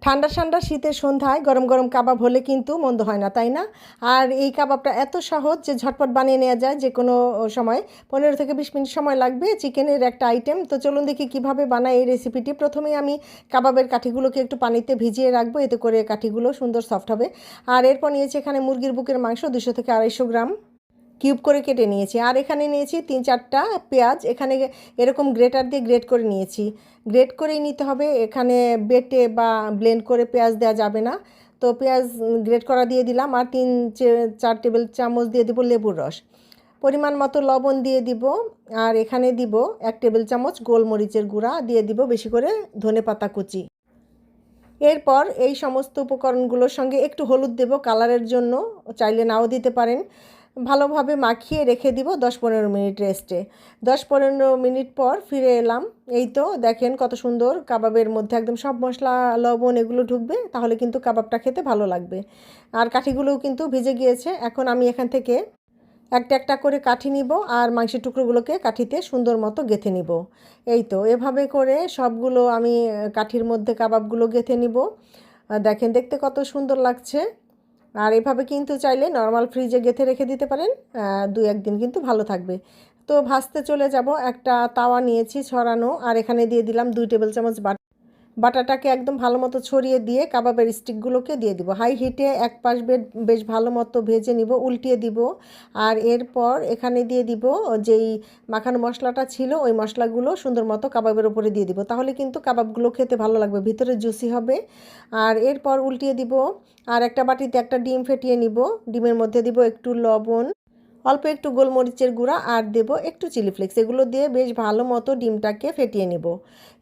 ঠান্ডা ঠান্ডা শীতের সন্ধ্যায় গরম গরম কাবাব হলে কিন্তু মন্দ হয় না, তাই না? আর এই কাবাবটা এত সহজ যে ঝটপট বানিয়ে নেওয়া যায় যে কোনো সময়। 15 থেকে 20 মিনিট সময় লাগবে। চিকেনের একটা আইটেম। তো চলুন দেখি কিভাবে বানাই এই রেসিপিটি। প্রথমেই আমি কাবাবের কাঠিগুলোকে একটু পানিতে ভিজিয়ে রাখবো, এতে করে কাঠিগুলো সুন্দর সফট হবে। আর এরপর নিয়েছি এখানে মুরগির বুকের মাংস 200 থেকে 250 গ্রাম, কিউব করে কেটে নিয়েছি। আর এখানে নিয়েছি 3-4টা পেঁয়াজ, এখানে এরকম গ্রেটার দিয়ে গ্রেট করে নিয়েছি। গ্রেট করেই নিতে হবে, এখানে বেটে বা ব্লেন্ড করে পেঁয়াজ দেওয়া যাবে না। তো পেঁয়াজ গ্রেট করা দিয়ে দিলাম। আর 3-4 টেবিল চামচ দিয়ে দেবো লেবুর রস, পরিমাণ মতো লবণ দিয়ে দিব। আর এখানে দিব 1 টেবিল চামচ গোলমরিচের গুঁড়া দিয়ে দিব, বেশি করে ধনেপাতা কুচি। এরপর এই সমস্ত উপকরণগুলোর সঙ্গে একটু হলুদ দেব কালারের জন্য, চাইলে নাও দিতে পারেন। ভালোভাবে মাখিয়ে রেখে দিব 10-15 মিনিট রেস্টে। 10-15 মিনিট পর ফিরে এলাম। এই তো দেখেন কত সুন্দর কাবাবের মধ্যে একদম সব মশলা লবণ এগুলো ঢুকবে, তাহলে কিন্তু কাবাবটা খেতে ভালো লাগবে। আর কাঠিগুলোও কিন্তু ভিজে গিয়েছে। এখন আমি এখান থেকে একটা একটা করে কাঠি নিব আর মাংসের টুকরোগুলোকে কাঠিতে সুন্দর মতো গেঁথে নিব। এই তো এভাবে করে সবগুলো আমি কাঠির মধ্যে কাবাবগুলো গেঁথে নিব। দেখেন দেখতে কত সুন্দর লাগছে। আর এভাবে কিন্তু চাইলে নর্মাল ফ্রিজে গেঁথে রেখে দিতে পারেন, 2-1 দিন কিন্তু ভালো থাকবে। তো ভাজতে চলে যাব। একটা তাওয়া নিয়েছি ছড়ানো, আর এখানে দিয়ে দিলাম 2 টেবিল চামচ বাটাটাকে একদম ভালো মতো ছড়িয়ে দিয়ে কাবাবের স্টিকগুলোকে দিয়ে দিব। হাই হিটে এক পাশ বেশ ভালো মতো ভেজে নিব, উল্টিয়ে দিব। আর এরপর এখানে দিয়ে দিব যেই মাখানো মশলাটা ছিল, ওই মশলাগুলো সুন্দর মতো কাবাবের উপরে দিয়ে দিব, তাহলে কিন্তু কাবাবগুলো খেতে ভালো লাগবে, ভিতরে জুসি হবে। আর এরপর উল্টিয়ে দিব। আর একটা বাটিতে একটা ডিম ফেটিয়ে নিব। ডিমের মধ্যে দিব একটু লবণ, অল্প একটু গোলমরিচের গুঁড়া, আর দেব একটু চিলি ফ্লেক্স। এগুলো দিয়ে বেশ ভালো মতো ডিমটাকে ফেটিয়ে নেব।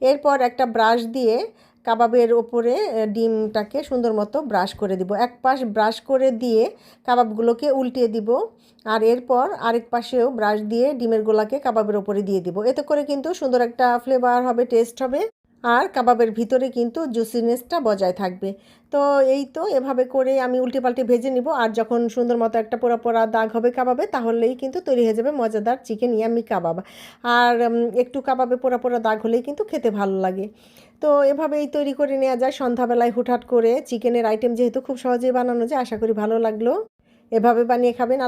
এরপর একটা ব্রাশ দিয়ে কাবাবের ওপরে ডিমটাকে সুন্দর মতো ব্রাশ করে দিব। এক পাশ ব্রাশ করে দিয়ে কাবাবগুলোকে উল্টিয়ে দিব। আর এরপর আরেক পাশেও ব্রাশ দিয়ে ডিমের গোলাকে কাবাবের ওপরে দিয়ে দিব। এতে করে কিন্তু সুন্দর একটা ফ্লেভার হবে, টেস্ট হবে। আর কাবাবের ভিতরে কিন্তু জুসিনেসটা বজায় থাকবে। তো এই তো এভাবে করে আমি উল্টে পাল্টে ভেজে নিব। আর যখন সুন্দর মতো একটা পোড়া পোড়া দাগ হবে কাবাবে, তাহলেই কিন্তু তৈরি হয়ে যাবে মজাদার চিকেন ইয়াম্মি কাবাব। আর একটু কাবাবে পোড়া পোড়া দাগ হলেই কিন্তু খেতে ভালো লাগে। তো এভাবেই তৈরি করে নেওয়া যায় সন্ধ্যাবেলায় হুটহাট করে। চিকেনের আইটেম যেহেতু খুব সহজেই বানানো যায়, আশা করি ভালো লাগলো। এভাবে বানিয়ে খাবেন।